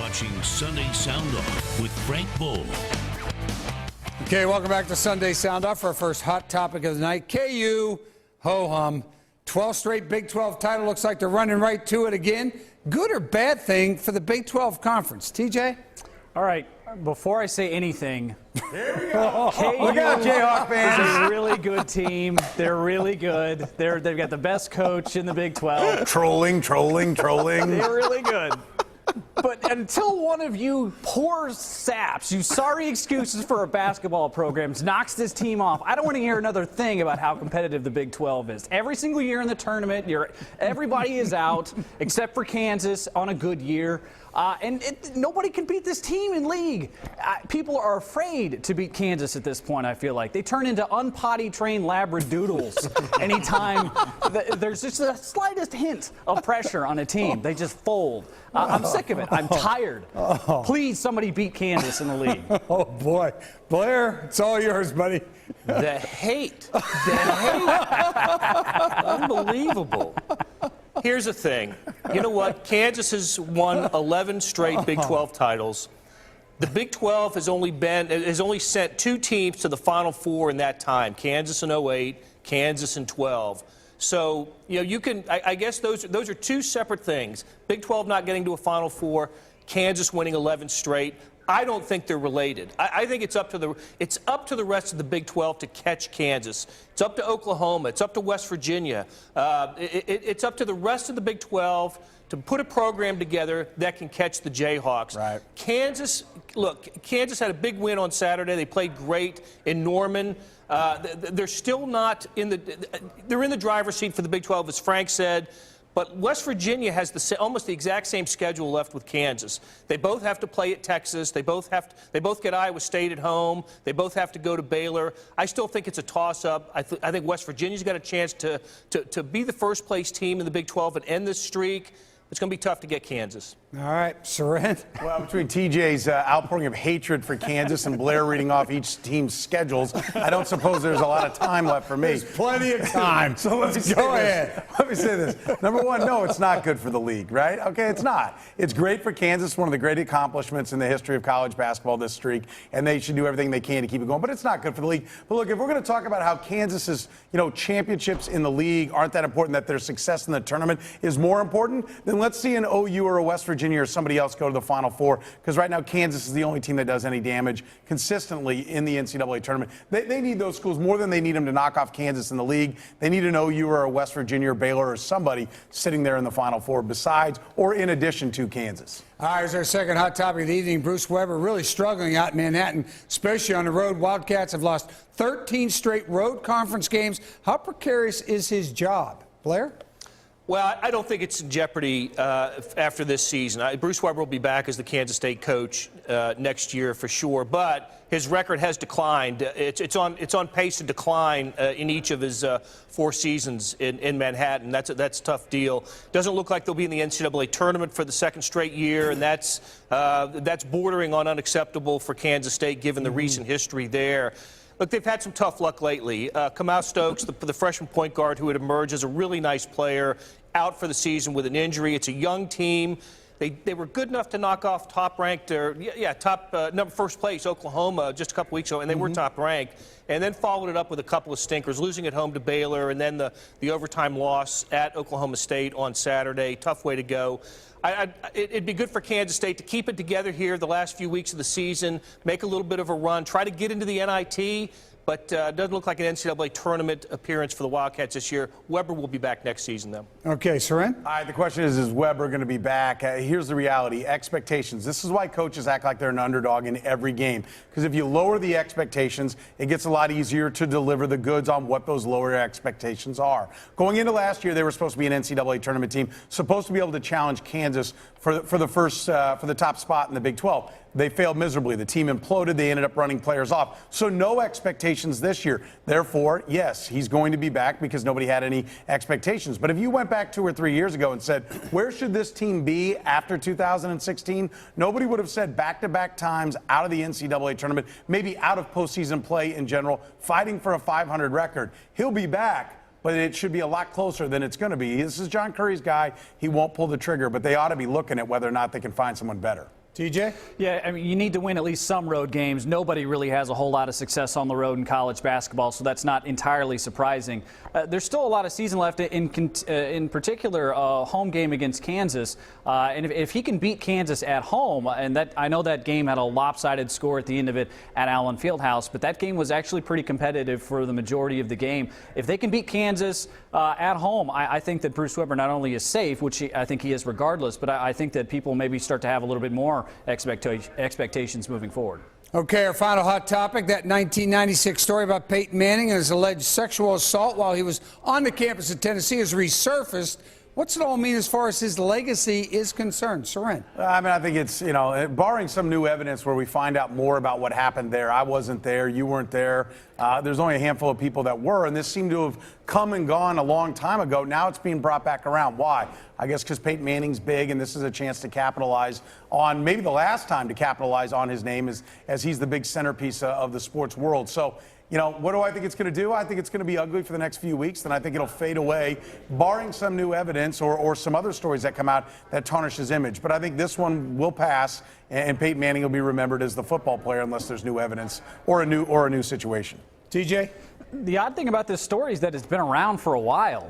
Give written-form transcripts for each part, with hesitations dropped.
watching Sunday Sound Off with Frank Boal. Okay, welcome back to Sunday Sound Off for our first hot topic of the night. KU, ho-hum, 12 straight Big 12 title. Looks like they're running right to it again. Good or bad thing for the Big 12 Conference? TJ? All right, before I say anything, Here we go. KU Look out, Jayhawk fans. is a really good team. They're really good. They've got the best coach in the Big 12. Trolling. They're really good. But until one of you poor saps, you sorry excuses for our basketball programs, knocks this team off, I don't want to hear another thing about how competitive the Big 12 is. Every single year in the tournament, everybody is out except for Kansas on a good year. Nobody can beat this team in league. People are afraid to beat Kansas at this point, I feel like. They turn into unpotty-trained labradoodles anytime there's just the slightest hint of pressure on a team. They just fold. I'm sick of it. I'm tired. Please, somebody beat Kansas in the league. Oh, boy. Blair, it's all yours, buddy. The hate. Unbelievable. Here's the thing. You know what? Kansas has won 11 straight Big 12 titles. The Big 12 has only sent 2 teams to the Final Four in that time, Kansas in 08, Kansas in 12. So, you can, I guess those are 2 separate things. Big 12 not getting to a Final Four, Kansas winning 11 straight. I don't think they're related. I think it's up to the rest of the Big 12 to catch Kansas. It's up to Oklahoma. It's up to West Virginia. It's up to the rest of the Big 12 to put a program together that can catch the Jayhawks. Right. Kansas had a big win on Saturday. They played great in Norman. They're still not in they're in the driver's seat for the Big 12, as Frank said. But West Virginia has almost the exact same schedule left with Kansas. They both have to play at Texas. They both get Iowa State at home. They both have to go to Baylor. I still think it's a toss-up. I think West Virginia's got a chance to be the first-place team in the Big 12 and end this streak. It's going to be tough to get Kansas. All right, Seren. Well, between TJ's outpouring of hatred for Kansas and Blair reading off each team's schedules, I don't suppose there's a lot of time left for me. There's plenty of time. So let me go ahead. Let me say this. Number one, no, it's not good for the league, right? Okay, it's not. It's great for Kansas, one of the great accomplishments in the history of college basketball, this streak, and they should do everything they can to keep it going. But it's not good for the league. But look, if we're going to talk about how Kansas's, championships in the league aren't that important, that their success in the tournament is more important, then let's see an OU or a West Virginia or somebody else go to the Final Four, because right now Kansas is the only team that does any damage consistently in the NCAA tournament. They need those schools more than they need them to knock off Kansas in the league. They need an OU or a West Virginia or Baylor or somebody sitting there in the Final Four besides or in addition to Kansas. All right, here's our second hot topic of the evening. Bruce Weber really struggling out in Manhattan, especially on the road. Wildcats have lost 13 straight road conference games. How precarious is his job? Blair? Well, I don't think it's in jeopardy after this season. Bruce Weber will be back as the Kansas State coach next year for sure, but his record has declined. It's on pace to decline in each of his 4 seasons in Manhattan. That's a tough deal. Doesn't look like they'll be in the NCAA tournament for the 2nd straight year, and that's bordering on unacceptable for Kansas State given the recent history there. Look, they've had some tough luck lately. Kamau Stokes, the freshman point guard who had emerged as a really nice player, out for the season with an injury. It's a young team. They were good enough to knock off top-ranked, first place Oklahoma just a couple weeks ago, and they were top-ranked. And then followed it up with a couple of stinkers, losing at home to Baylor, and then the overtime loss at Oklahoma State on Saturday. Tough way to go. It'd be good for Kansas State to keep it together here the last few weeks of the season, make a little bit of a run, try to get into the NIT, but it doesn't look like an NCAA tournament appearance for the Wildcats this year. Weber will be back next season, though. Okay, Seren? All right, the question is Weber going to be back? Here's the reality. Expectations. This is why coaches act like they're an underdog in every game. Because if you lower the expectations, it gets a lot easier to deliver the goods on what those lower expectations are. Going into last year, they were supposed to be an NCAA tournament team, supposed to be able to challenge Kansas for the top spot in the Big 12. They failed miserably. The team imploded. They ended up running players off. So no expectations this year. Therefore, yes, he's going to be back because nobody had any expectations. But if you went back 2 or 3 years ago and said, where should this team be after 2016? Nobody would have said back-to-back times out of the NCAA tournament, maybe out of postseason play in general, fighting for a 500 record. He'll be back. But it should be a lot closer than it's going to be. This is John Curry's guy. He won't pull the trigger, but they ought to be looking at whether or not they can find someone better. TJ? Yeah, I mean, you need to win at least some road games. Nobody really has a whole lot of success on the road in college basketball, so that's not entirely surprising. There's still a lot of season left, in particular, home game against Kansas. And if he can beat Kansas at home, and that I know that game had a lopsided score at the end of it at Allen Fieldhouse, but that game was actually pretty competitive for the majority of the game. If they can beat Kansas at home, I think that Bruce Weber not only is safe, which I think he is regardless, but I think that people maybe start to have a little bit more expectations moving forward. Okay, our final hot topic, that 1996 story about Peyton Manning and his alleged sexual assault while he was on the campus of Tennessee has resurfaced. What's it all mean as far as his legacy is concerned? Soren. I mean, I think it's, barring some new evidence where we find out more about what happened there. I wasn't there. You weren't there. There's only a handful of people that were, and this seemed to have come and gone a long time ago. Now it's being brought back around. Why? I guess because Peyton Manning's big, and this is a chance to capitalize on, maybe the last time to capitalize on his name as he's the big centerpiece of the sports world. So, what do I think it's going to do? I think it's going to be ugly for the next few weeks. Then I think it'll fade away, barring some new evidence or some other stories that come out that tarnish his image. But I think this one will pass, and Peyton Manning will be remembered as the football player unless there's new evidence or a new situation. TJ? The odd thing about this story is that it's been around for a while.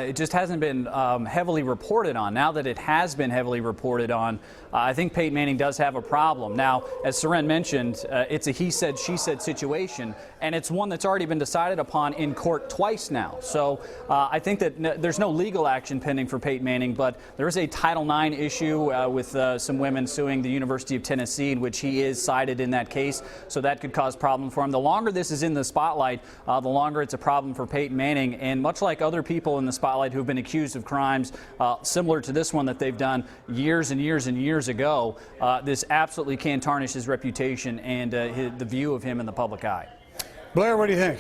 It just hasn't been heavily reported on. Now that it has been heavily reported on, I think Peyton Manning does have a problem. Now, as Soren mentioned, it's a he said, she said situation, and it's one that's already been decided upon in court twice now. So I think that there's no legal action pending for Peyton Manning, but there is a Title IX issue with some women suing the University of Tennessee, in which he is cited in that case. So that could cause problem for him. The longer this is in the spotlight, the longer it's a problem for Peyton Manning. And much like other people in the spotlight who've been accused of crimes similar to this one that they've done years and years and years ago, this absolutely can tarnish his reputation and the view of him in the public eye. Blair, what do you think?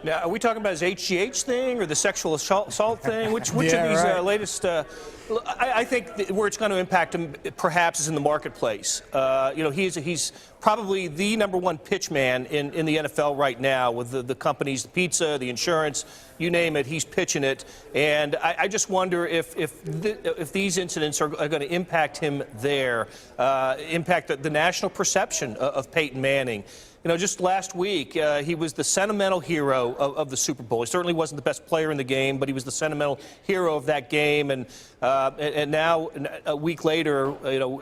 Now, are we talking about his HGH thing or the sexual assault thing? Which Yeah, of these right. Latest? I think where it's going to impact him perhaps is in the marketplace. He's probably the #1 pitch man in the NFL right now with the companies, the pizza, the insurance, you name it, he's pitching it. And I just wonder if these incidents are going to impact him there, impact the national perception of Peyton Manning. Just last week, he was the sentimental hero of the Super Bowl. He certainly wasn't the best player in the game, but he was the sentimental hero of that game. And now, a week later,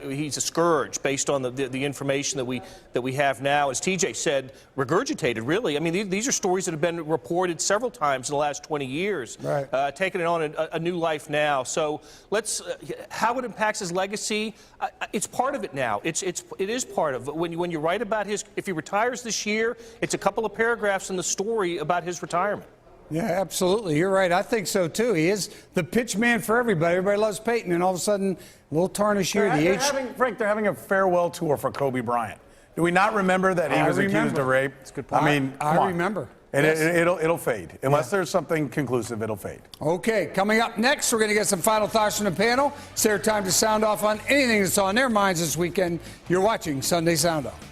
he's a scourge based on the information that we have now. As TJ said, regurgitated, really. I mean, these are stories that have been reported several times in the last 20 years, right. Taking it on a new life now. So how it impacts his legacy, it's part of it now. It is part of it. When you write about if he retires this year, it's a couple of paragraphs in the story about his retirement. Yeah, absolutely. You're right. I think so, too. He is the pitch man for everybody. Everybody loves Peyton, and all of a sudden, a little tarnish here. Frank, they're having a farewell tour for Kobe Bryant. Do we not remember that he was accused of rape? That's a good point. I mean, I remember. And yes. it'll fade. Unless there's something conclusive, it'll fade. Okay, coming up next, we're going to get some final thoughts from the panel. It's their time to sound off on anything that's on their minds this weekend. You're watching Sunday Sound Off.